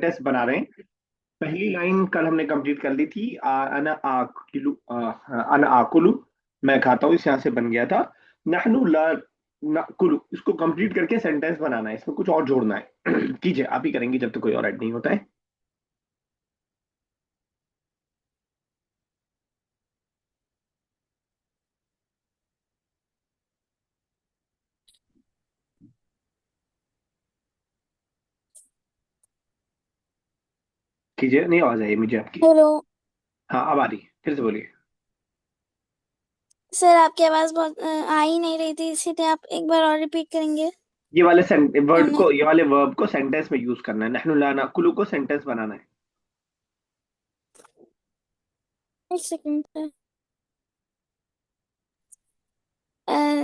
Sentence बना रहे हैं। पहली लाइन कल हमने कंप्लीट कर ली थी। अना आकुलु, अना आकुलु, मैं खाता हूँ, इस यहाँ से बन गया था। नहनु ला नाकुलु, इसको कंप्लीट करके सेंटेंस बनाना है, इसमें कुछ और जोड़ना है। कीजिए, आप ही करेंगे जब तक कोई और ऐड नहीं होता है। कीजिए, नहीं आवाज आई मुझे आपकी। हेलो। हाँ, अब आ रही है, फिर से बोलिए। सर आपकी आवाज़ बहुत आ ही नहीं रही थी, इसीलिए आप एक बार और रिपीट करेंगे। ये वाले वर्ड मैंने को, ये वाले वर्ब को सेंटेंस में यूज करना है। नहनु ला नाकुलु को सेंटेंस बनाना है। एक सेकंड सर।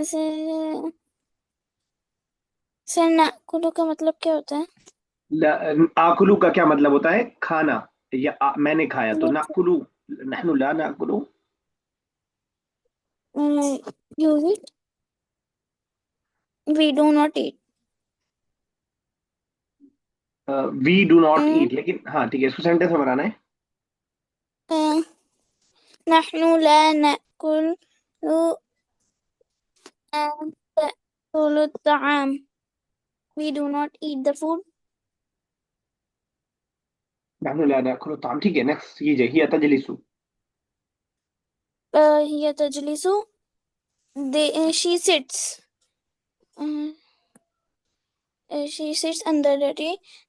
सर, सर नाकुलो का मतलब क्या होता है? आकुलू का क्या मतलब होता है? खाना, या मैंने खाया, तो नाकुलू, नहनु ला नाकुलु। Use it, we do not eat. We do not eat, लेकिन हाँ ठीक है, इसको सेंटेंस में बनाना है। नहनु ला नाकुल तअकुलु ताम, we do not eat the food. नहनु ला नाकुलु ताम, ठीक है। नेक्स्ट कीजिए, हिया तजलिसु। हिय तजलिसु, they she sits, she sits under the tree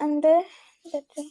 under the tree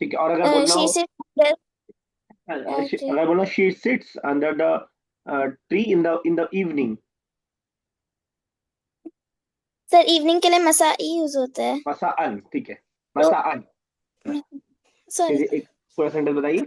ठीक है, और अगर बोलना she हो, sits under the tree. अगर बोलना she seats under the tree in the evening. Sir evening के लिए मसाई यूज होता है मसाअन, ठीक है, तो मसाअन। सॉरी। एक पूरा सेंटेंस बताइए।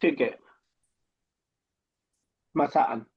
ठीक है, मसाअन।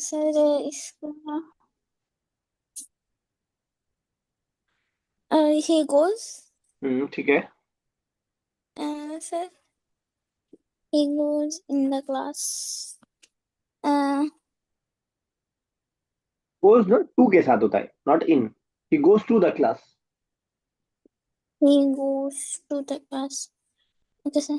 सर इसका he goes. ठीक है। Sir he goes in the class. Goes ना टू के साथ होता है, not in. He goes to the class. he goes to the class. Okay sir.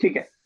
ठीक है,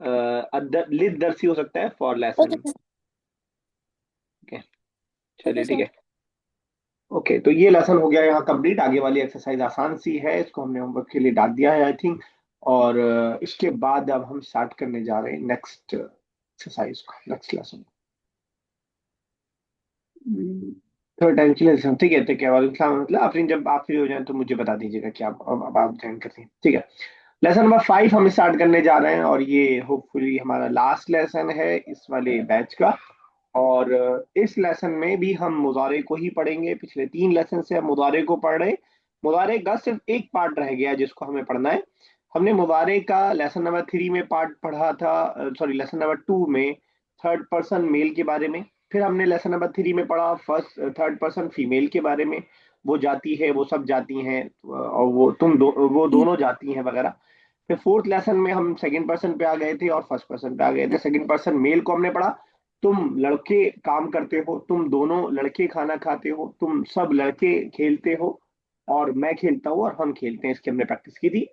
लिद दर्सी हो सकता है, फॉर ओके लेसन। सर। ठीक है, ओके चलिए ठीक सर। है। ओके, तो ये लेसन हो गया यहाँ कंप्लीट। आगे वाली एक्सरसाइज आसान सी है, इसको हमने होमवर्क के लिए डाल दिया है आई थिंक। और इसके बाद अब हम स्टार्ट करने जा रहे हैं नेक्स्ट एक्सरसाइज को, नेक्स्ट लेसन। थर्ड टाइम के लिए ठीक है, तो क्या वालेकुम सलाम, मतलब आप जब आप फ्री हो जाए तो मुझे बता दीजिएगा कि अब आप ज्वाइन करते हैं, ठीक है। लेसन नंबर 5 हम स्टार्ट करने जा रहे हैं, और ये होपफुली हमारा लास्ट लेसन है इस वाले बैच का। और इस लेसन में भी हम मुजारे को ही पढ़ेंगे। पिछले 3 लेसन से हम मुजारे को पढ़ रहे हैं। मुजारे का सिर्फ एक पार्ट रह गया जिसको हमें पढ़ना है। हमने मुजारे का लेसन नंबर 3 में पार्ट पढ़ा था, सॉरी लेसन नंबर 2 में, थर्ड पर्सन मेल के बारे में। फिर हमने लेसन नंबर 3 में पढ़ा फर्स्ट थर्ड पर्सन फीमेल के बारे में। वो जाती है, वो सब जाती हैं, और वो दोनों जाती हैं वगैरह। फिर फोर्थ लेसन में हम सेकंड पर्सन पे आ गए थे और फर्स्ट पर्सन पे आ गए थे। सेकंड पर्सन मेल को हमने पढ़ा। तुम लड़के काम करते हो, तुम दोनों लड़के खाना खाते हो, तुम सब लड़के खेलते हो, और मैं खेलता हूँ और हम खेलते हैं, इसकी हमने प्रैक्टिस की थी।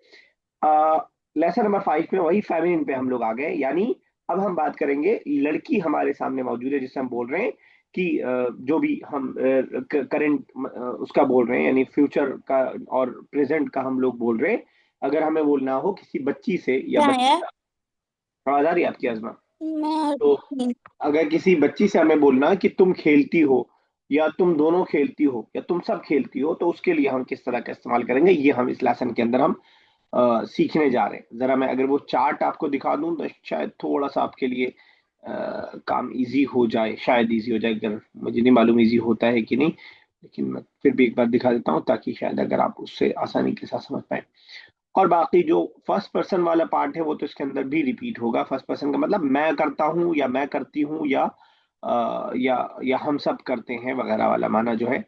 लेसन नंबर 5 में वही फेमिनिन पे हम लोग आ गए, यानी अब हम बात करेंगे लड़की हमारे सामने मौजूद है जिससे हम बोल रहे हैं कि जो भी हम करंट उसका बोल रहे हैं, यानी फ्यूचर का और प्रेजेंट का हम लोग बोल रहे हैं। अगर हमें बोलना हो किसी बच्ची से या क्या बच्चे है? का, आवाज आ रही है आपकी आजमा? मैं तो अगर किसी बच्ची से हमें बोलना कि तुम खेलती हो, या तुम दोनों खेलती हो, या तुम सब खेलती हो, तो उसके लिए हम किस तरह का इस्तेमाल करेंगे, ये हम इस लेसन के अंदर हम सीखने जा रहे हैं। जरा मैं अगर वो चार्ट आपको दिखा दूं तो शायद थोड़ा सा आपके लिए काम इजी हो जाए, शायद इजी हो जाए, अगर मुझे नहीं मालूम इजी होता है कि नहीं, लेकिन मैं फिर भी एक बार दिखा देता हूँ ताकि शायद अगर आप उससे आसानी के साथ समझ पाए। और बाकी जो फर्स्ट पर्सन वाला पार्ट है वो तो इसके अंदर भी रिपीट होगा। फर्स्ट पर्सन का मतलब मैं करता हूँ या मैं करती हूँ या या हम सब करते हैं वगैरह वाला माना जो है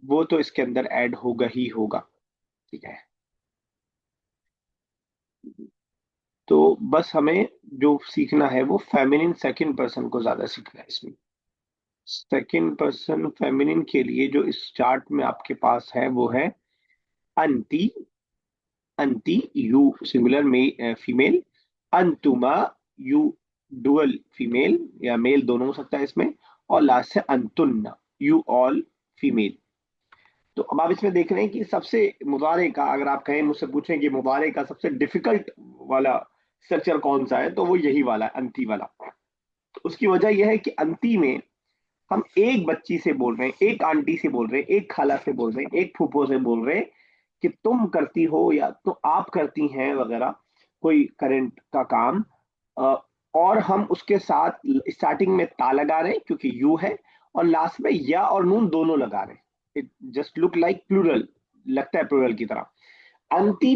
वो तो इसके अंदर ऐड होगा ही होगा। ठीक है, तो बस हमें जो सीखना है वो फेमिनिन सेकंड पर्सन को ज्यादा सीखना है इसमें। सेकंड पर्सन फेमिनिन के लिए जो इस चार्ट में आपके पास है वो है अंती, अंती यू सिंगुलर में फीमेल, अंतुमा यू डुअल फीमेल या मेल दोनों हो सकता है इसमें, और लास्ट है अंतुन्ना यू ऑल फीमेल। तो अब आप इसमें देख रहे हैं कि सबसे मुबारे का, अगर आप कहें मुझसे पूछें कि मुबारे का सबसे डिफिकल्ट वाला स्ट्रक्चर कौन सा है तो वो यही वाला है, अंती वाला। तो उसकी वजह यह है कि अंती में हम एक बच्ची से बोल रहे हैं, एक आंटी से बोल रहे हैं, एक खाला से बोल रहे हैं, एक फूफो से बोल रहे हैं कि तुम करती हो या तो आप करती हैं वगैरह कोई करंट का काम। अ, और हम उसके साथ स्टार्टिंग में ता लगा रहे हैं क्योंकि यू है, और लास्ट में या और नून दोनों लगा रहे हैं। It just look like plural, लगता है प्लूरल की तरह। अंती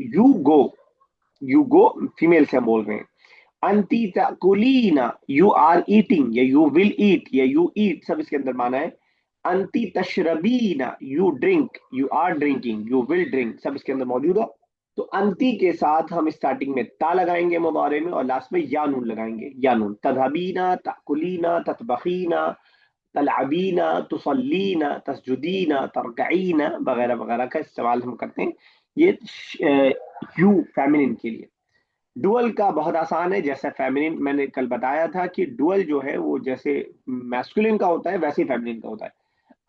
you go, you go female से हम बोल रहे हैं। अंती ताकुलीना यू आर ईटिंग या यू विल ईट या यू ईट, सब इसके अंदर माना है। अंती तशरबीना you drink, you are drinking, you will drink, सब इसके अंदर मौजूद है। तो अंती के साथ हम स्टार्टिंग में ता लगाएंगे मुबारे में और लास्ट में या नून लगाएंगे, या नून। तदहबीना, ताकुलीना, ततबखीना, तलअबीना, तुसल्लीना, तसजुदीना, तरकईना वगैरह वगैरह का इस्तेमाल हम करते हैं ये यू फेमिनिन के लिए। डुअल का बहुत आसान है, जैसा फेमिनिन मैंने कल बताया था कि डुअल जो है वो जैसे मैस्कुलिन का होता है वैसे ही फेमिनिन का होता है।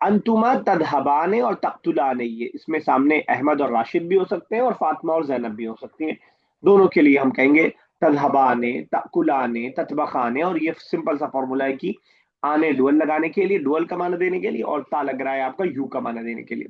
अंतुमा तदहबाने और तख्तुलाने, ये इसमें सामने अहमद और राशिद भी हो सकते हैं और फातिमा और जैनब भी हो सकती हैं। दोनों के लिए हम कहेंगे तदहबाने, तकुलाने, ततबखाने, और ये सिंपल सा फॉर्मूला है कि आने डुअल लगाने के लिए, डुअल का माना देने के लिए, और ता लग रहा है आपका यू का माना देने के लिए।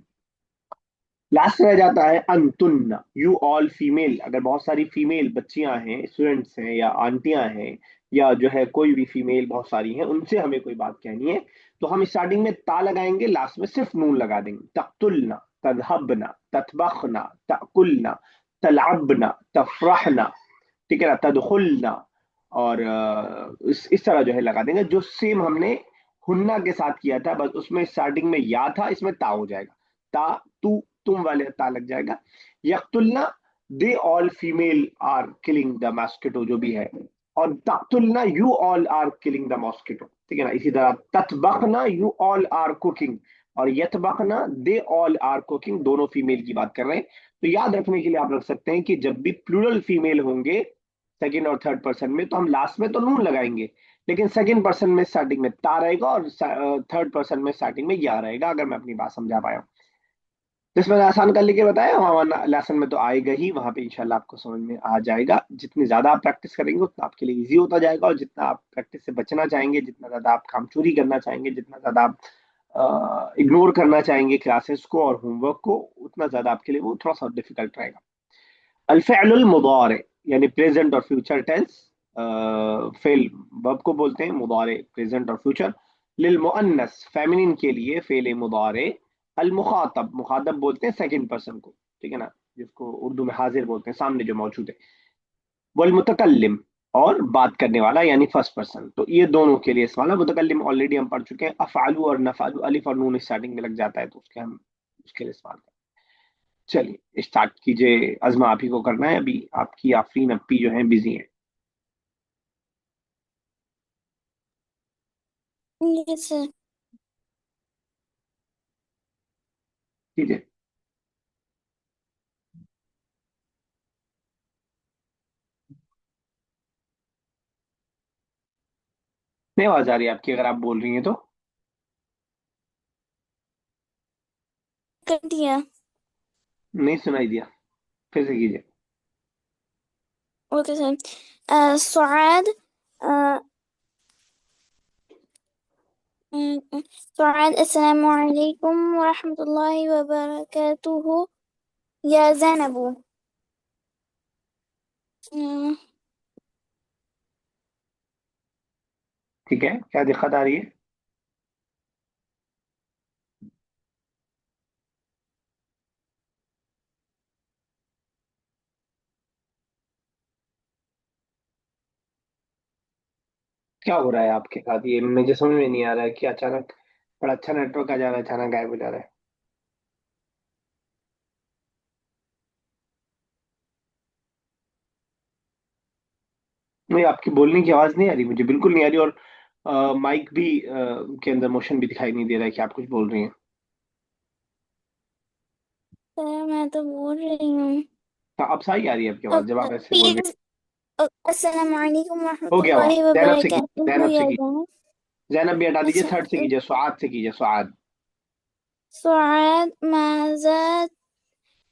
लास्ट रह जाता है अंतुन्ना यू ऑल फीमेल। अगर बहुत सारी फीमेल बच्चियां हैं, स्टूडेंट्स हैं या आंटियां हैं या जो है कोई भी फीमेल बहुत सारी हैं, उनसे हमें कोई बात कहनी है तो हम स्टार्टिंग में ता लगाएंगे, लास्ट में सिर्फ नून लगा देंगे। तख्तुलना, तदहबना, ततबखना, तकुलना, तलअबना, तफरहना, ठीक है ना, तदखुलना, और इस तरह जो है लगा देंगे, जो सेम हमने हुन्ना के साथ किया था, बस उसमें स्टार्टिंग में या था, इसमें ता हो जाएगा। ता, तू, तुम वाले ता लग जाएगा। यक्तुलना, they all female are killing the mosquito, जो भी है। और तक्तुलना, you all are killing the mosquito, ठीक है ना। इसी तरह ततबखना, यू ऑल आर कुकिंग, और यतबखना, दे ऑल आर कुकिंग, दोनों फीमेल की बात कर रहे हैं। तो याद रखने के लिए आप रख सकते हैं कि जब भी प्लूरल फीमेल होंगे सेकंड और थर्ड पर्सन में तो हम लास्ट में तो नून लगाएंगे, लेकिन सेकंड पर्सन में स्टार्टिंग में ता रहेगा और थर्ड पर्सन में स्टार्टिंग में या रहेगा, अगर मैं अपनी बात समझा पाया हूँ। तो इसमें आसान कर लेके बताया, वहाँ लेसन में तो आएगा ही, वहां पे इंशाल्लाह आपको समझ में आ जाएगा। जितनी ज्यादा आप प्रैक्टिस करेंगे उतना आपके लिए इजी होता जाएगा, और जितना आप प्रैक्टिस से बचना चाहेंगे, जितना ज्यादा आप काम चोरी करना चाहेंगे, जितना ज्यादा आप इग्नोर करना चाहेंगे क्लासेस को और होमवर्क को, उतना ज्यादा आपके लिए वो थोड़ा सा डिफिकल्ट रहेगा। अल मुदारे यानी प्रेजेंट और फ्यूचर टेंस, फेल वर्ब को बोलते हैं, मुदारे प्रेजेंट और फ्यूचर। लिल मुअन्नस फेमिनिन के लिए फेल मुदारे। अल मुखातब, मुखातब बोलते हैं सेकंड पर्सन को, ठीक है ना, जिसको उर्दू में हाजिर बोलते हैं, सामने जो मौजूद है। वल मुतकल्लिम, और बात करने वाला यानी फर्स्ट पर्सन। तो ये दोनों के लिए इस्तेमाल है। मुतकल्लिम ऑलरेडी हम पढ़ चुके हैं, अफआलू और नफालू, अलिफ और नून स्टार्टिंग में लग जाता है तो उसके हम उसके लिए इस्तेमाल करते हैं। चलिए स्टार्ट कीजिए, अजमा आप ही को करना है, अभी आपकी आफरीन अपी जो है बिजी है। Yes, sir. कीजिए। नहीं आवाज आ रही है आपकी, अगर आप बोल रही हैं तो। कर दिया। नहीं सुनाई दिया, फिर से कीजिए। Okay sir. सुआद, सुआद, अस्सलामु अलैकुम व रहमतुल्लाहि व बरकातुहू। या ज़ैनबू। अ, ठीक है, क्या दिक्कत आ रही है? क्या हो रहा है आपके साथ? ये मुझे समझ में नहीं आ रहा है कि अचानक बड़ा अच्छा नेटवर्क आ जा रहा है, अचानक गायब हो जा रहा है। नहीं, आपकी बोलने की आवाज नहीं आ रही, मुझे बिल्कुल नहीं आ रही। और माइक भी के अंदर मोशन भी दिखाई नहीं दे रहा है कि आप कुछ बोल रही हैं। सर मैं तो बोल रही हूँ। हाँ, अब सही आ रही है आपकी आवाज जब आप ऐसे बोल रही प्लीज। अस्सलाम वालेकुम हैं। हो गया वहाँ, रहमतुल्लाहि व जैनब से कीजिए, बरकातुहू जैनब से या कीजिए। जनाब। जैनब भी हटा दीजिए, अच्छा। थर्ड से कीजिए, सुआद से कीजिए, सुआद। सुआद माज़ा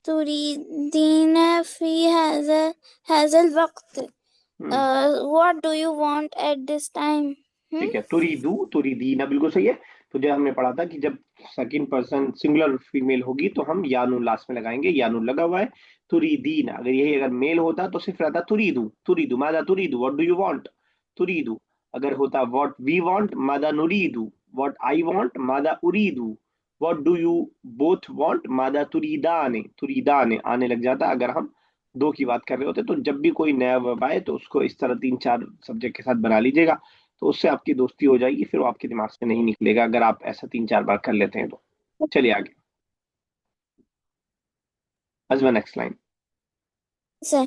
तुरीदीन फी हाज़ल वक्त। हम्म। What do you want at this time? Hmm? ठीक है, तुरीदू तुरीदीना बिल्कुल सही है। तो जो हमने पढ़ा था कि जब सेकंड पर्सन सिंगुलर फीमेल होगी तो हम यानुन लास्ट में लगाएंगे, यानुन लगा हुआ है। तुरीदीना, अगर यही अगर मेल होता तो सिर्फ रहता तुरीदू, तुरीदू मादा तुरीदू, व्हाट डू यू वांट, तुरीदू। अगर होता व्हाट वी वांट, मादा नुरीदू, व्हाट आई वांट, मादा उरीदू, what do you both want, मादा तुरीदाने, तुरीदाने आने लग जाता अगर हम दो की बात कर रहे होते। तो जब भी कोई नया वर्ब आए तो उसको इस तरह तीन चार सब्जेक्ट के साथ बना लीजिएगा, तो उससे आपकी दोस्ती हो जाएगी, फिर वो आपके दिमाग से नहीं निकलेगा अगर आप ऐसा तीन चार बार कर लेते हैं तो। चलिए आगे, अजमा next line. Sir,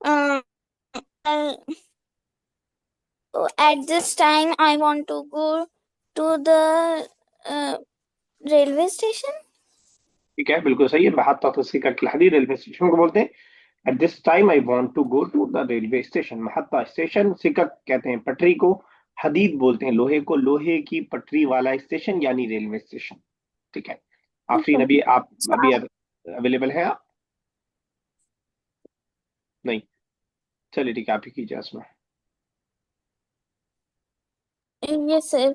Uh, uh, at this time, I want to go to the uh, railway station. ठीक है, बिल्कुल सही है। महत्ता तस्कीका हदीद रेलवे स्टेशन को बोलते हैं। At this time I want to go to the railway station. महत्ता स्टेशन, सिकक कहते हैं पटरी को, हदीद बोलते हैं लोहे को, लोहे की पटरी वाला स्टेशन यानी रेलवे स्टेशन। ठीक है, आफरीन अभी आप अभी अवेलेबल है आप? नहीं, चलिए ठीक है, आप ही कीजिए असमा। Yes, sir.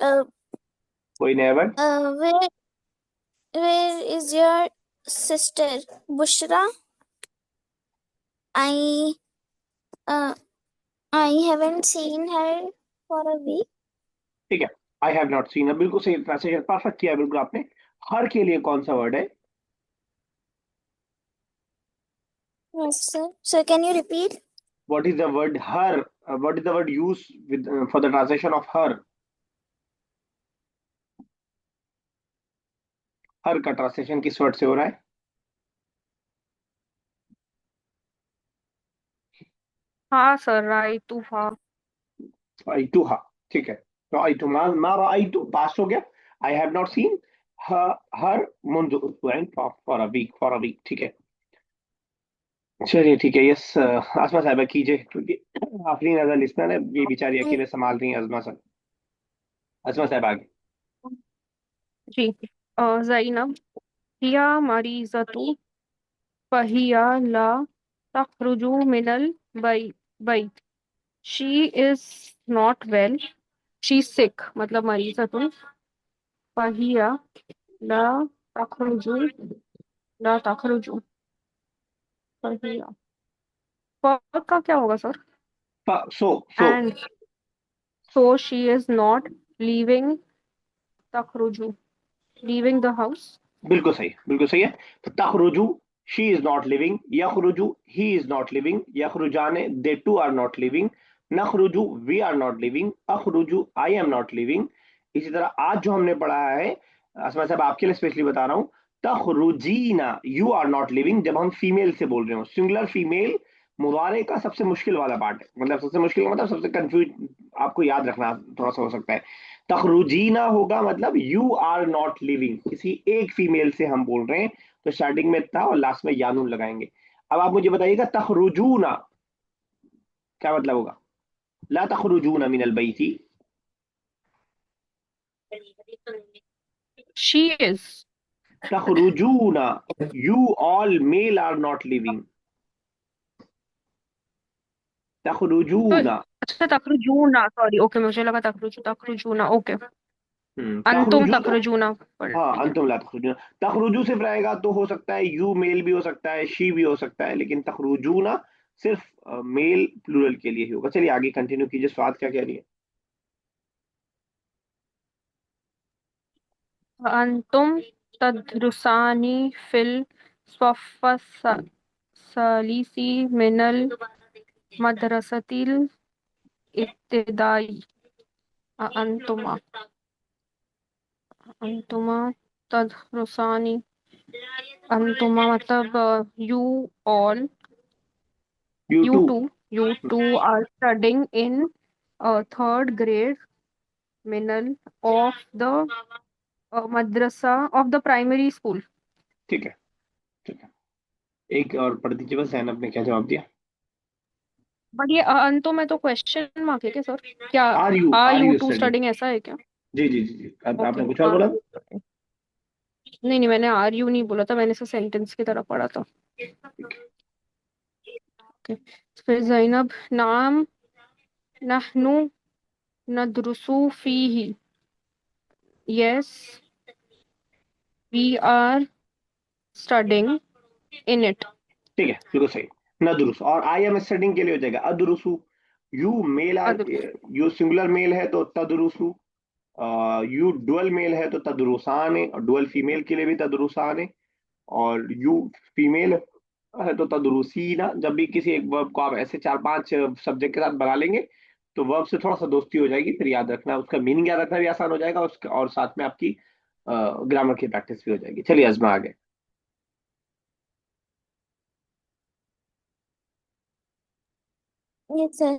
Uh, कोई नया word? where is your sister Bushra? I uh, I haven't seen her for a week. ठीक है, आई हैव नॉट सीन, बिल्कुल सही ट्रांसलेशन, परफेक्ट किया बिल्कुल आपने। हर के लिए कौन सा वर्ड है? Yes, sir. So can you repeat? What is the word her? What is the word used with for the translation of her? हर का ट्रांसलेशन किस वर्ड से हो रहा है? हाँ सर, राइट टू हाँ। आई टू हा। ठीक है, तो आई टू मा आई टू पास हो गया। I have not seen her मुंज for a week, for a week. ठीक है, चलिए ठीक है। यस, आसमा साहबा कीजिए, क्योंकि आफरीन एज अ लिसनर है, ये बेचारी अकेले संभाल रही हैं। अजमा साहब, अजमा साहब आगे। जी। ज़ैनब हिया मरीज़तु फहिया ला तखरुजु मिनल बई बैत। She is not well, she sick, मतलब मरीज़तु फहिया ला तखरुजु, ला तखरुजु फहिया। फक का क्या होगा sir? So and so she is not leaving तखरुजु, लीविंग द हाउस। बिल्कुल सही, बिल्कुल सही है। तो तखरुजू, शी इज नॉट लिविंग, यखरुजू ही इज नॉट लिविंग, यखरुजाने they two are not living, नखरुजू वी आर नॉट लिविंग, अखरुजू आई एम नॉट लिविंग। इसी तरह आज जो हमने पढ़ा है, असमा साहब आपके लिए स्पेशली बता रहा हूं, तखरुजीना यू आर नॉट लिविंग, जब हम फीमेल से बोल रहे हो, सिंगुलर फीमेल, मुबारे का सबसे मुश्किल वाला पार्ट है, मतलब सबसे मुश्किल मतलब सबसे कंफ्यूज, आपको याद रखना थोड़ा सा हो सकता है। तखरुजीना होगा मतलब यू आर नॉट लिविंग, किसी एक फीमेल से हम बोल रहे हैं, तो स्टार्टिंग में था और लास्ट में यानुन लगाएंगे। अब आप मुझे बताइएगा तखरुजूना। क्या मतलब होगा? ला तखरुजून मिनल बैती। She is. तखरुजून, you all male are not living. तो तखरुजून। अच्छा, तखरुजूना, सॉरी, ओके, मुझे लगा तखरुजूना, ओके। अंतुम तखरुजू तो तखरुजूना, पर हाँ, ठीक है। अंतुम ला तखरुजून। तखरुजू सिर्फ रहेगा तो हो सकता है यू मेल भी हो सकता है, शी भी हो सकता है, लेकिन तखरुजूना सिर्फ मेल प्लूरल के लिए ही होगा। चलिए आगे कंटिन्यू कीजिए, स्वाद क्या कह रही है? अंतुम तदरुसानी फिल सलीसी मिनल मदरसतिल इब्तिदाई। अंतुमा अंतुमा तदरुसानी, अंतुमा मतलब you all, you you two. two, you two are studying in third grade minal of the madrasa of the primary school. ठीक है, ठीक है। एक और पढ़ दीजिए बस, जैनब ने क्या जवाब दिया? बट ये अंतों में तो क्वेश्चन मार्क है क्या सर? क्या are are you you two study? Studying, ऐसा है क्या? जी जी जी जी, ओके, आपने कुछ और बोला? नहीं नहीं, मैंने आर यू नहीं बोला था, मैंने इसे सेंटेंस की तरह पढ़ा था। ठीक है। ओके, फिर जैनब, नाम नहनु नदरुसु फीही, yes we are studying in it. ठीक है, बिल्कुल सही। नदरुस, और आई एम स्टडिंग के लिए हो जाएगा अदरुसु। You male are, you singular male है तो तदरुसु। यू डुअल मेल है तो तदरुसान है, और डुअल फीमेल के लिए भी तदरुसान है। और यू फीमेल है तो तदरुसीना। जब भी किसी एक वर्ब को आप ऐसे चार पांच सब्जेक्ट के साथ बना लेंगे तो वर्ब से थोड़ा सा दोस्ती हो जाएगी, फिर याद रखना, उसका मीनिंग याद रखना भी आसान हो जाएगा, उसका और साथ में आपकी ग्रामर की प्रैक्टिस भी हो जाएगी। चलिए अजमा आगे। It says,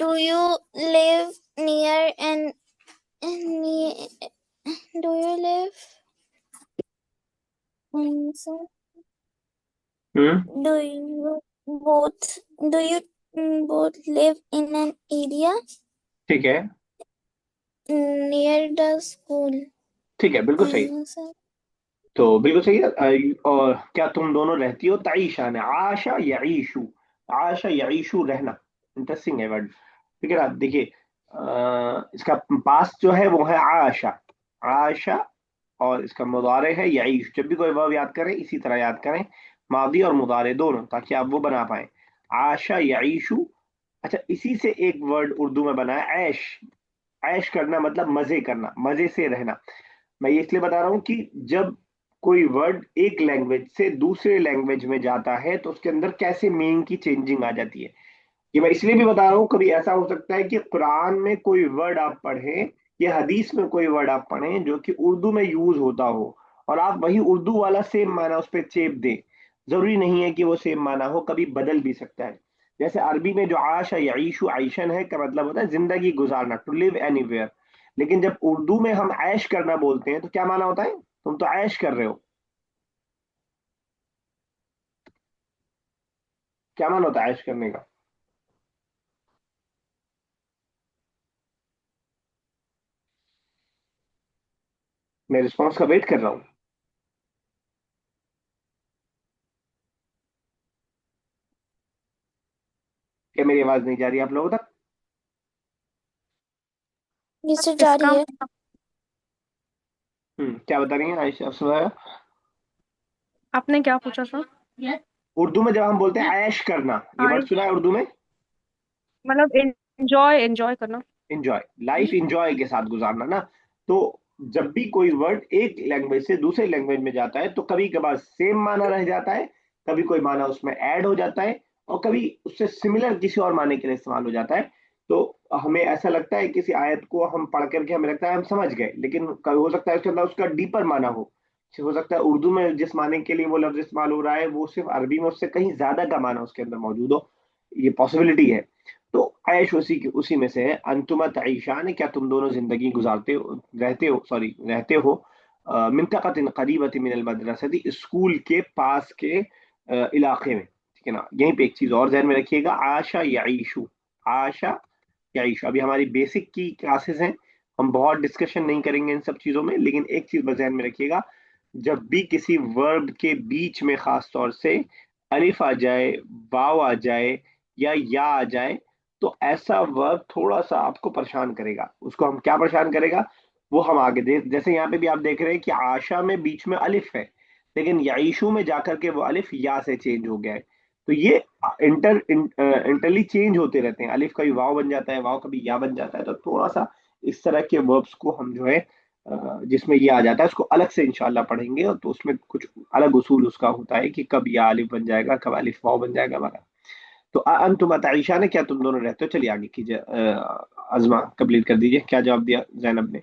Do you live near an ne- do you live so hmm. do you both do you both live in an area ठीक है, near the school? ठीक है, बिल्कुल सही। Answer. तो बिल्कुल सही है। और क्या तुम दोनों रहती हो? ताइशा ने, आशा यईशु। आशा यईशु रहना, इंटरेस्टिंग है वर्ड। ठीक है ना, देखिए इसका पास्ट जो है वो है आशा। आशा, और इसका मुदारे है यईश। जब भी कोई वर्ब याद करें इसी तरह याद करें, मादी और मुदारे दोनों, ताकि आप वो बना पाए। आशा यईशु। अच्छा, इसी से एक वर्ड उर्दू में बना है ऐश। ऐश करना मतलब मजे करना, मजे से रहना। मैं ये इसलिए बता रहा हूँ कि जब कोई वर्ड एक लैंग्वेज से दूसरे लैंग्वेज में जाता है तो उसके अंदर कैसे मीनिंग की चेंजिंग आ जाती है। ये मैं इसलिए भी बता रहा हूँ, कभी ऐसा हो सकता है कि कुरान में कोई वर्ड आप पढ़ें या हदीस में कोई वर्ड आप पढ़ें जो कि उर्दू में यूज होता हो, और आप वही उर्दू वाला सेम माना उस पर चेप दें। जरूरी नहीं है कि वो सेम माना हो, कभी बदल भी सकता है। जैसे अरबी में जो आशा यईशु आइशन है, का मतलब होता है जिंदगी गुजारना, टू लिव एनीवेयर। लेकिन जब उर्दू में हम ऐश करना बोलते हैं तो क्या माना होता है? तुम तो ऐश कर रहे हो। क्या माना होता है ऐश करने का? मैं रिस्पॉन्स का वेट कर रहा हूँ। क्या मेरी आवाज नहीं जा रही आप लोगों तक? किससे जा इसका रही है? क्या बता रही हैं आयशा, आप सुनाया? आपने क्या पूछा था? उर्दू में जब हम बोलते हैं ऐश करना, ये हाँ, वर्ड सुना है उर्दू में? मतलब एंजॉय एंजॉय करना। एंजॉय, लाइफ इंजॉय के साथ गुजारना ना। तो जब भी कोई वर्ड एक लैंग्वेज से दूसरे लैंग्वेज में जाता है तो कभी कभार सेम माना रह जाता है, कभी कोई माना उसमें ऐड हो जाता है, और कभी उससे सिमिलर किसी और माने के लिए इस्तेमाल हो जाता है। तो हमें ऐसा लगता है किसी आयत को हम पढ़ करके हमें लगता है हम समझ गए, लेकिन कभी हो सकता है उसके अंदर उसका डीपर माना हो सकता है उर्दू में जिस माने के लिए वो लफ्ज इस्तेमाल हो रहा है वो सिर्फ अरबी में उससे कहीं ज्यादा का माना उसके अंदर मौजूद हो। ये पॉसिबिलिटी है। तो ऐश उसी में से है। अंतुमा तईशान, क्या तुम दोनों जिंदगी गुजारते हो, रहते हो मिनतक़तिन क़रीबतिन मिनल मदरसती, स्कूल के पास के इलाके में। ठीक है ना। यहीं पे एक चीज और ध्यान में रखिएगा, आशा यईशु, आशा यईशु। अभी हमारी बेसिक की क्लासेस हैं, हम बहुत डिस्कशन नहीं करेंगे इन सब चीजों में, लेकिन एक चीज बस ध्यान में रखिएगा, जब भी किसी वर्ब के बीच में खास तौर से अलिफ आ जाए, वाव आ जाए या आ जाए, तो ऐसा वर्ब थोड़ा सा आपको परेशान करेगा। उसको हम क्या परेशान करेगा, वो हम आगे जैसे यहाँ पे भी आप देख रहे हैं कि आशा में बीच में अलिफ है, लेकिन यईशु में जाकर के वो अलिफ या से चेंज हो गया है। तो ये इंटरली चेंज होते रहते हैं, अलिफ कभी वाव बन जाता है, वाव कभी या बन जाता है। तो थोड़ा सा इस तरह के वर्ब्स को हम जो है जिसमें ये आ जाता है उसको अलग से इंशाल्लाह पढ़ेंगे, और तो उसमें कुछ अलग उसूल उसका होता है कि कब या अलिफ बन जाएगा, कब अलिफ वाव बन जाएगा वगैरह। तो अंतुम ताइशा ने, क्या तुम दोनों रहते हो। चलिए आगे कीजिए, अजमा कंप्लीट कर दीजिए, क्या जवाब दिया जैनब ने।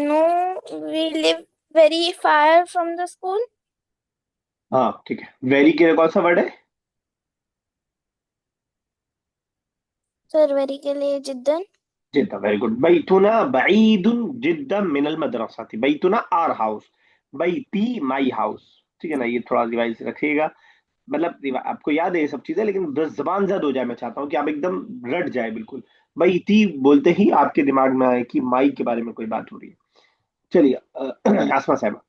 No, we live very far from the school. हाँ ठीक है, वेरी के लिए कौन सा वर्ड है। सर वेरी के लिए जिद्दन। जिद्दा, वेरी गुड। बैतुना बईदुन जिद्दा मिनल मदरसा थी। बैतुना are house, Baiti my house. ठीक है ना, ये थोड़ा रिवाइज रखिएगा। मतलब आपको याद है ये सब चीजें, लेकिन बस जबान जद हो जाए, मैं चाहता हूँ कि आप एकदम रट जाए बिल्कुल। बैती बोलते ही आपके दिमाग में आए कि माई के बारे में कोई बात हो रही है। चलिए आसमा साहब।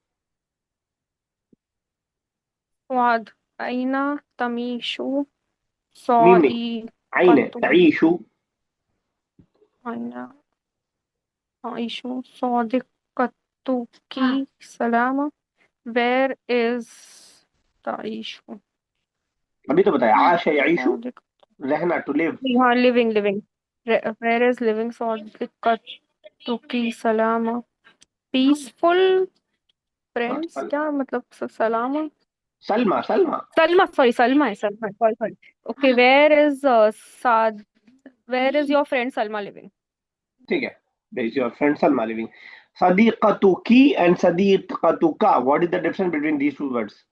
स्वाद, आईना, तमीशु, मीम नहीं, सौदी, आइन है, कतु, तईशु। आईना, आइशु, सौदी, कतु की सलाम। वेयर इज ताइशु? अभी तो बताया, आश है यईशु, सौदी, रहना टू लिव। हाँ, living living. Where is living सौदी, कतु की सलाम। पीसफुल हाँ, फ्रेंड्स, क्या मतलब सलाम? सलमा सलमा। सलमा, सॉरी, सलमा है, सलमा, सॉरी सॉरी। ओके, साद where is your friend Salma living? ठीक है, there is your friend Salma living. सदीकतुकी एंड सदीकतुका, what is the difference between these two words.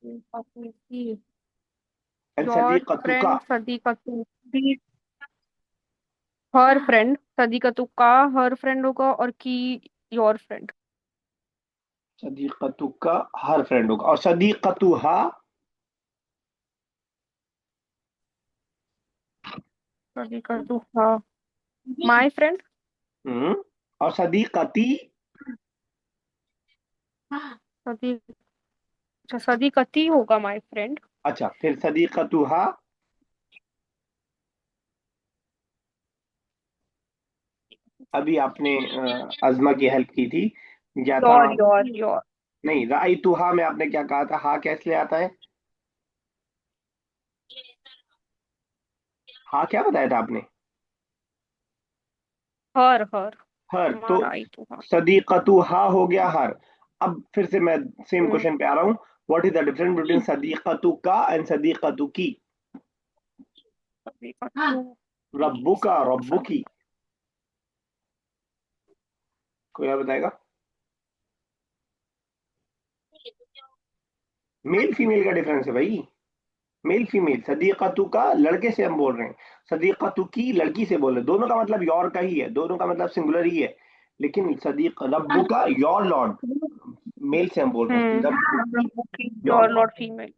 And your सदीकतुका। Friend सदीकतु, her friend, सदीकतु का हर फ्रेंड होगा, और की योर फ्रेंड। सदीकतुका हर फ्रेंड होगा, और सदीकतुहा। सदीकतु, हाँ, माय फ्रेंड। हम्म, और सदीकती। सदी अच्छा, सदीकती होगा माय फ्रेंड। अच्छा, फिर सदीकतुहा। अभी आपने अजमा की हेल्प की थी, या था। योर। नहीं, राइतुहा में आपने क्या कहा था, हा कैसे आता है। हा क्या बताया था आपने। हर हर, तो हमारा आई तो, हाँ। सदीकतुहा हो गया हर। अब फिर से मैं सेम हम्म, क्वेश्चन पे आ रहा हूँ, what is the difference between सदीकतुका एंड सदीकतुकी। सदीकतु की रब्बुका सलाम। रब्बुकी, कोई और बताएगा। मेल फीमेल का डिफरेंस है भाई, मेल फीमेल। सदीकतु का लड़के से हम बोल रहे हैं, सदीकतु की लड़की से बोल रहे हैं, दोनों का मतलब योर का ही है, दोनों का मतलब सिंगुलर ही है। लेकिन सदीक रब्बु का योर लॉर्ड, मेल से हम बोल रहे हैं कि रब्बु की your your Lord. Not female.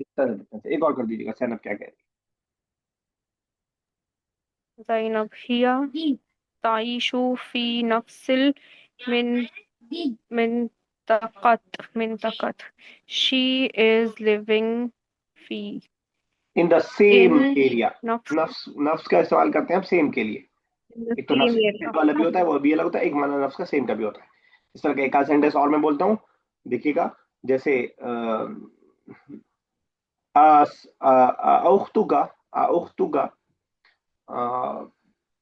इस तरह difference है। एक और कर दीजिएगा, सैनब क्या कह रही ज़ैनब हिया ताइशु फी नफ्सिल मिन मिनतकत शी इज लिविंग फी है। In the in same area. नफ्स नफ्स, नफ्स का इस्तेमाल करते हैं हम सेम के लिए। इन द एक तो नफ्स सेम एरिया। वाला भी होता है, वो भी अलग होता है, एक माना नफ्स का सेम का भी होता है। इस तरह का एक आध सेंटेंस और मैं बोलता हूँ, देखिएगा। जैसे अख्तुका, अख्तुका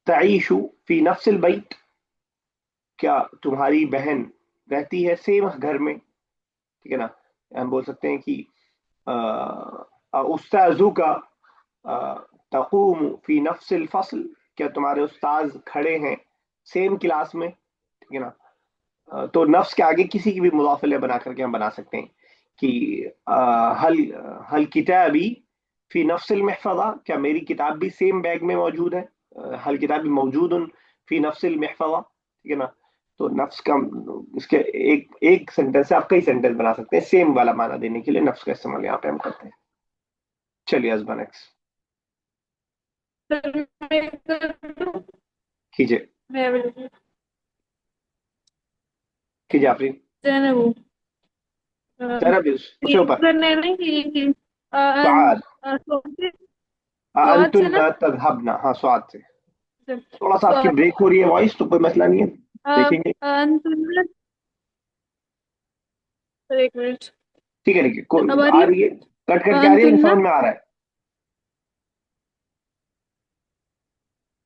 तईशु फी नफ्सिल बैत, क्या तुम्हारी बहन रहती है सेम घर में। ठीक है ना। हम बोल सकते हैं कि उस्ताजु का तकूम फी नफ्सिल फसल, क्या तुम्हारे उस्ताज खड़े हैं सेम क्लास में, ठीक है ना। तो नफ्स के आगे किसी की भी मुदाफ इलैह बना करके हम बना सकते हैं कि हल हल किताबी फी नफ्सिल महफज़ा, क्या मेरी किताब भी सेम बैग में मौजूद है। हल किताबी मौजूद फी नफ्सिल महफज़ा, ठीक है ना। तो नफ्स का इसके एक एक सेंटेंस से आप कई सेंटेंस बना सकते हैं, सेम वाला माना देने के लिए नफ्स का इस्तेमाल यहाँ पे हम करते हैं। चलिए अजमा नेक्स्ट सर मैं कर दूं? कीजिए। मैं available। कीजिए आफरीन। जैनब जैनब उससे ये ऊपर। करने नहीं कि सुआद। स्वाद से अंतुन ना। तज़हबना, हाँ स्वाद से। थोड़ा सा आपकी स्वाद ब्रेक हो रही है वॉइस, तो कोई मसला नहीं है, देखेंगे। अंतुन। एक मिनट। ठीक है, ठीक है, अब आ कोई रही आ है। रही है, कट कट के आ रही है कि अंतुन समझ में आ रहा है।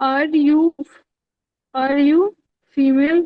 are you female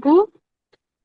go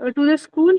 to the school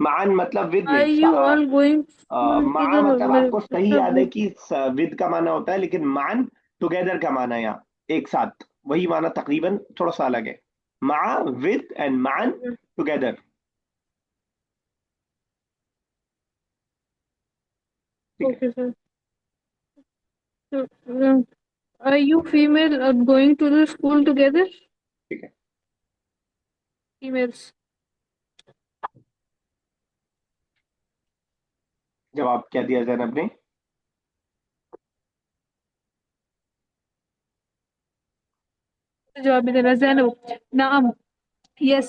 मान मतलब विद are नहीं, you all going school to मा the मतलब आपको सही याद है go कि विद का माना होता है, लेकिन मान टुगेदर का माना है यहाँ, एक साथ, वही माना तकरीबन थोड़ा सा अलग है। मा विद एंड मान टुगेदर, ठीक है। okay sir so, are you female going to the school together ठीक है, females जवाब क्या दिया जैनब ने। जवाब भी देना ज़ैनब नाम yes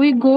we go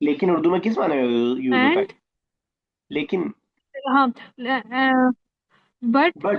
लेकिन उर्दू में किस माने में यूज होता है, and लेकिन। हाँ but but.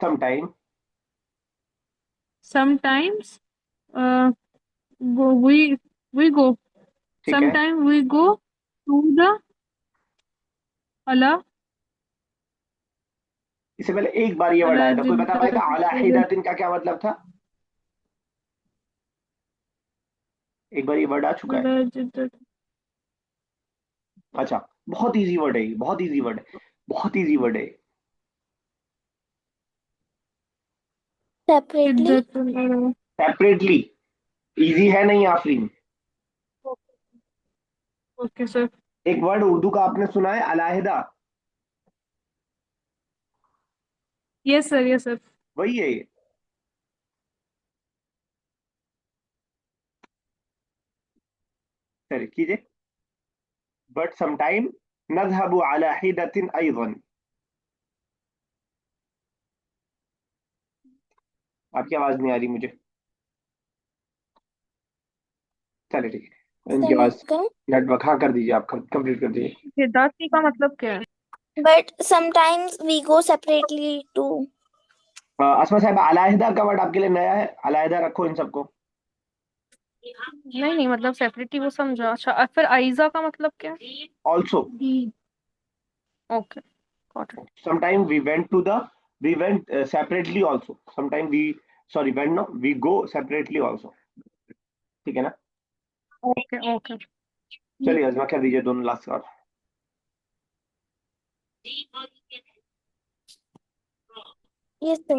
Sometime. sometimes uh, go we go ठीक है, sometimes we go to the अला इससे पहले एक बार ये वर्ड अला आया था, कोई बता पाएगा अला जिद्दा हिदातिन का क्या मतलब था। एक बार ये वर्ड आ चुका है। अला जिद्दा अच्छा, बहुत इजी वर्ड है ये, बहुत इजी वर्ड है, बहुत इजी वर्ड है। separately. जिद्दा सेपरेटली, इजी है नहीं आफरीन। ओके सर एक वर्ड उर्दू का आपने सुना है अलहदा, यस सर यस सर वही है ये। चलिए कीजिए। बट समटाइम नज़हबु अला हिदातिन अयज़न। आपकी आवाज नहीं आ रही मुझे। चलिए ठीक है, इनकी आवाज नेटवर्क, हाँ कर दीजिए, आप कंप्लीट कर दीजिए। हिदायती का मतलब क्या है But sometimes we go separately too. Asma साहब, अलहदा का वर्ड आपके लिए नया है, अलहदा रखो इन सबको। नहीं नहीं मतलब सेपरेटली वो समझा अच्छा फिर आइजा का मतलब क्या है also. Okay got Sometime we went separately also. Sometime we, sorry, went, no, we go separately also, ठीक है ना। ओके ओके चलिए अजमा कर दीजिए दोनों लास्ट और। Yes, sir.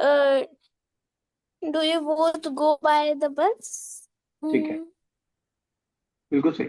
Uh, do you both go by the bus? ठीक है, बिल्कुल सही।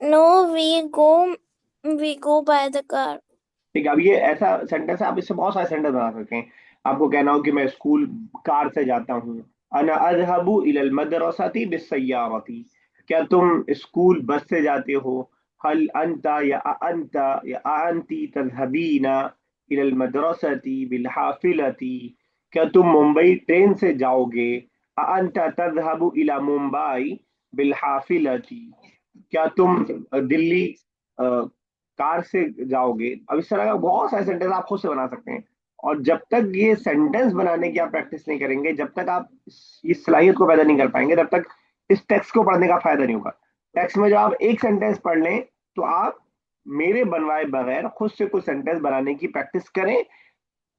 No, we go by the car. ठीक है, अब ये ऐसा सेंटेंस है, आप इससे बहुत सारे सेंटेंस बना सकते हैं। आपको कहना हो कि मैं स्कूल कार से जाता हूँ। अना अज़हबु इलल मदरसती बिस्सय्यारती, क्या तुम स्कूल बस से जाते हो। हल अंता या अंता या अंती तज़हबीना इलल मदरसती बिल हाफिलती, क्या तुम मुंबई ट्रेन से जाओगे। अंता तज़हबु इला मुंबई बिल हाफिलती, क्या तुम दिल्ली कार से जाओगे। अब इस तरह का बहुत सारे सेंटेंस आप खुद से बना सकते हैं। और जब तक ये सेंटेंस बनाने की आप प्रैक्टिस नहीं करेंगे, जब तक आप इस सलाहियत को पैदा नहीं कर पाएंगे, तब तक इस टेक्स्ट को पढ़ने का फायदा नहीं होगा। टेक्स्ट में जब आप एक सेंटेंस पढ़ लें, तो आप मेरे बनवाए बगैर खुद से कुछ सेंटेंस बनाने की प्रैक्टिस करें।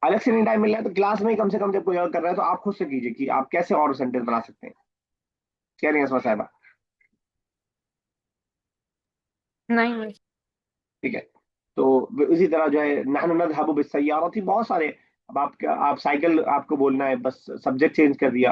अलग से नहीं टाइम मिल रहा है तो क्लास में ही कम से कम जब कोई और कर रहा है तो आप खुद से कीजिए कि आप कैसे और सेंटेंस बना सकते हैं। कह रही हैं इसमें साहबा? नहीं। ठीक है। तो इसी तरह जो है नहनु नज़हबु बिस्सय्यारति, बहुत सारे। अब आप साइकिल आपको बोलना है, बस सब्जेक्ट चेंज कर दिया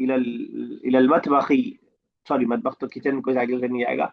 इलल मतबखी। सॉरी, मतबख तो किचन को साइकिल से नहीं जाएगा।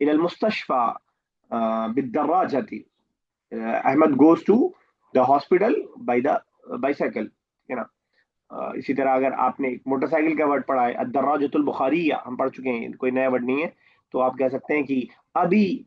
इलल मुस्तशफा बिद्दराजति। Ahmad goes to the hospital by the bicycle, है ना। इसी तरह अगर आपने एक मोटरसाइकिल का वर्ड पढ़ा है, अद्दर्राजतुल बुखारिया, हम पढ़ चुके हैं, कोई नया वर्ड नहीं है। तो आप कह सकते हैं कि अभी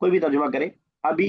कोई भी तर्जुमा करे, अभी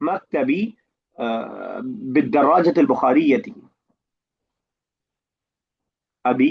मक्तबी बिद्दर्राजतुल बुखारियती। अभी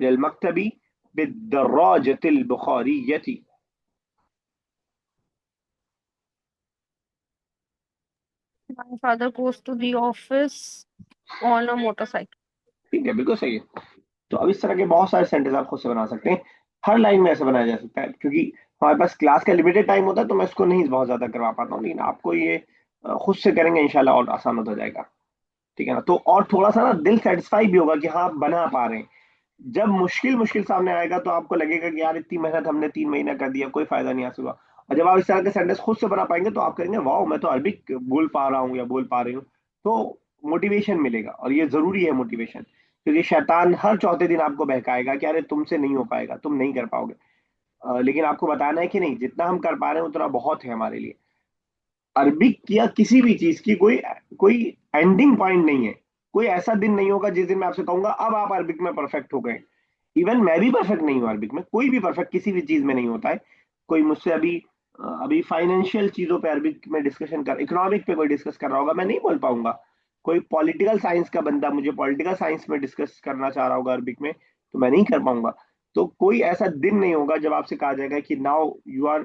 इलल मक्तबी बिद्दर्राजतुल बुखारियती। My father goes to the office on a motorcycle. ठीक है, बिल्कुल सही है। तो अब इस तरह के बहुत सारे सेंटेंस आप खुद से बना सकते हैं। हर लाइन में ऐसे बनाया जा सकता है, क्योंकि हमारे पास क्लास का लिमिटेड टाइम होता है तो मैं इसको नहीं बहुत ज्यादा करवा पाता हूँ, लेकिन आपको ये खुद से करेंगे इंशाल्लाह और आसान होता जाएगा। ठीक है ना। तो और थोड़ा सा ना दिल सेटिस्फाई भी होगा कि हाँ आप बना पा रहे हैं। जब मुश्किल मुश्किल सामने आएगा तो आपको लगेगा कि यार इतनी मेहनत हमने 3 महीना कर दिया, कोई फायदा नहीं हासिल हुआ। और जब आप इस तरह के सेंटेंस खुद से बना पाएंगे तो आप कहेंगे वाह, मैं तो अरबिक बोल पा रहा हूँ या बोल पा रही हूँ। तो मोटिवेशन मिलेगा, और ये जरूरी है मोटिवेशन, क्योंकि शैतान हर चौथे दिन आपको बहकाएगा कि अरे तुमसे नहीं हो पाएगा, तुम नहीं कर पाओगे। लेकिन आपको बताना है कि नहीं, जितना हम कर पा रहे हैं उतना बहुत है हमारे लिए। अरबिक या किसी भी चीज की कोई कोई एंडिंग पॉइंट नहीं है। कोई ऐसा दिन नहीं होगा जिस दिन मैं आपसे कहूंगा अब आप अरबिक में परफेक्ट हो गए। इवन मैं भी परफेक्ट नहीं हूँ अरबिक में, कोई भी परफेक्ट किसी भी चीज में नहीं होता है। कोई मुझसे अभी फाइनेंशियल चीजों पे अरबिक में डिस्कशन कर, इकोनॉमिक पे कोई डिस्कस कर रहा होगा, मैं नहीं बोल पाऊंगा। कोई पॉलिटिकल साइंस का बंदा मुझे पॉलिटिकल साइंस में डिस्कस करना चाह रहा होगा अरबिक में, तो मैं नहीं कर पाऊंगा। तो कोई ऐसा दिन नहीं होगा जब आपसे कहा जाएगा कि now you are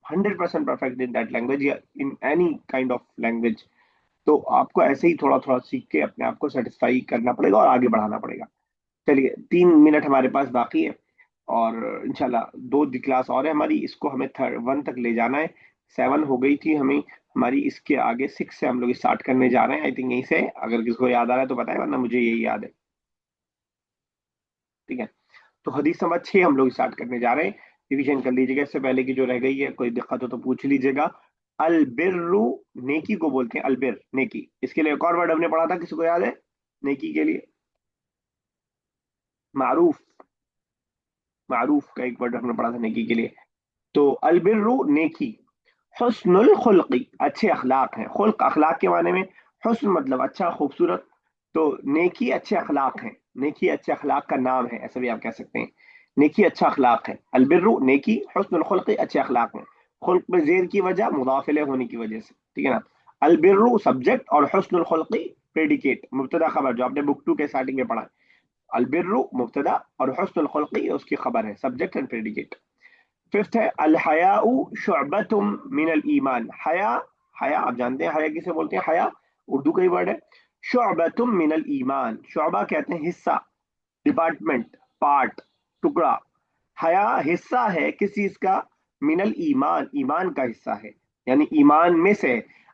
100% perfect in that language या in any kind of language. तो आपको ऐसे ही थोड़ा थोड़ा सीख के अपने आप को सेटिस्फाई करना पड़ेगा और आगे बढ़ाना पड़ेगा। चलिए, 3 मिनट हमारे पास बाकी है, और इंशाल्लाह दो क्लास और है हमारी, इसको हमें 1 तक ले जाना है। 7 हो गई थी हमें हमारी, इसके आगे 6 से हम लोग स्टार्ट करने जा रहे हैं। आई थिंक यहीं से, अगर किसको याद आ रहा है तो बताए, वरना मुझे यही याद है। ठीक है। तो हदीस नंबर 6 हम लोग स्टार्ट करने जा रहे हैं। रिवीजन कर लीजिएगा, इससे पहले की जो रह गई है, कोई दिक्कत हो तो पूछ लीजिएगा। अलबिर्रु, नेकी को बोलते हैं अलबिर, नेकी। इसके लिए एक और वर्ड हमने पढ़ा था, किसी को याद है नेकी के लिए? मारूफ। मारूफ का एक वर्ड हमने पढ़ा था नेकी के लिए। तो अलबिर्रु नेकी, हुस्नुल खुल्की अच्छे अखलाक हैं। खुल्क अखलाक के माने में, हुस्न मतलब अच्छा, खूबसूरत। तो नेकी अच्छे अखलाक हैं, नेकी अच्छे अखलाक का नाम है, ऐसा भी आप कह सकते हैं। नेकी अच्छा अखलाक है, अलबिर्रु नेकी, हुस्नुल खुल्की अच्छे अखलाक हैं। खुल्क में जेर की वजह मुदाफिले होने की वजह से, ठीक है ना। अलबिर्रु सब्जेक्ट और हुस्नुल खुल्की प्रेडिकेट, मुब्तदा खबर, जो आपने बुक 2 के स्टार्टिंग में पढ़ा है। अलबिर्रु मुब्तदा और हुस्नुल खुल्की उसकी खबर है, सब्जेक्ट एंड प्रेडिकेट। फिफ्थ है अल हयाउ शुअबतुम मिनल ईमान। हया, हया आप जानते हैं हया किसे बोलते हैं? हया उर्दू का ही वर्ड है। शुअबतुम मिनल ईमान, शुअबा कहते हैं हिस्सा, डिपार्टमेंट, पार्ट, टुकड़ा। हया हिस्सा है किस चीज का? मिनल ईमान, ईमान का हिस्सा है, यानी ईमान में से।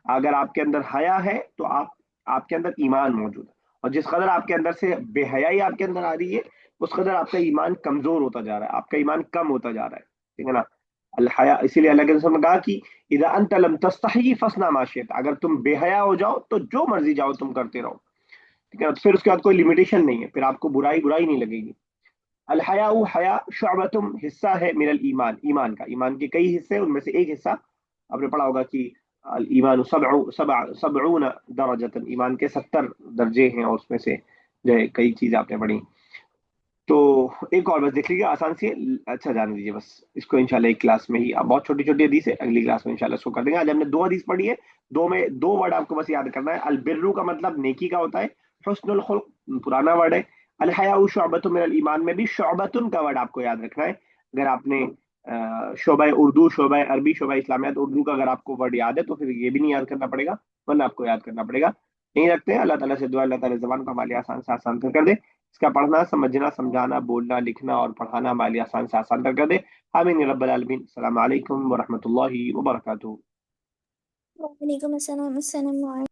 अगर आपके अंदर हया है तो आपके अंदर ईमान मौजूद है। और जिस कदर आपके अंदर से बेहयाई आपके अंदर आ रही है, उस कदर आपका ईमान कमजोर होता जा रहा है, आपका ईमान कम होता जा रहा है। ठीक है ना। अल हया, इसीलिए अल्लाह के रसूल ने कहा कि इदा अंत लम तस्तही फसना माशियत, अगर तुम बेहया हो जाओ तो जो मर्जी जाओ तुम करते रहो। ठीक है ना। तो फिर उसके बाद कोई लिमिटेशन नहीं है, फिर आपको बुराई बुराई नहीं लगेगी। अल हया, हया शुअबतुम हिस्सा है मिनल ईमान, ईमान का, ईमान के कई हिस्से, उनमें से एक हिस्सा आपने पढ़ा होगा कि अल ईमान सबऊन दरजतन, ईमान के 70 दर्जे हैं, और उसमें से जो है कई चीजें आपने पढ़ी। तो एक और बस देख लीजिए आसान सी है। अच्छा, जाने दीजिए बस इसको, इंशाल्लाह एक क्लास में ही। अब बहुत छोटी छोटी हदीस है, अगली क्लास में इंशाल्लाह इसको कर देंगे। आज हमने 2 हदीस पढ़ी है, दो में 2 वर्ड आपको बस याद करना है। अल बिर्रु का मतलब नेकी का होता है, हुस्नुल खुल्क पुराना वर्ड है, अल हयाउ शुअबतुन मिनल ईमान में भी शुअबतुन का वर्ड आपको याद रखना है। अगर आपने शोबा उर्दू, शोबा अरबी, शोबा इस्लामियात उर्दू का अगर आपको वर्ड याद है तो फिर ये भी नहीं याद करना पड़ेगा, वरना आपको याद करना पड़ेगा। नहीं रखते हैं, अल्लाह ताला से दुआ, अल्लाह ताला जबान को हमारे आसान से आसान कर दे। इसका पढ़ना, समझना, समझाना, बोलना, लिखना और पढ़ाना हमारे लिए आसान से आसान कर दे। आमीन या रब्बल आलमीन। अस्सलाम वालेकुम व रहमतुल्लाहि व बरकातुहू। वालेकुम अस्सलाम।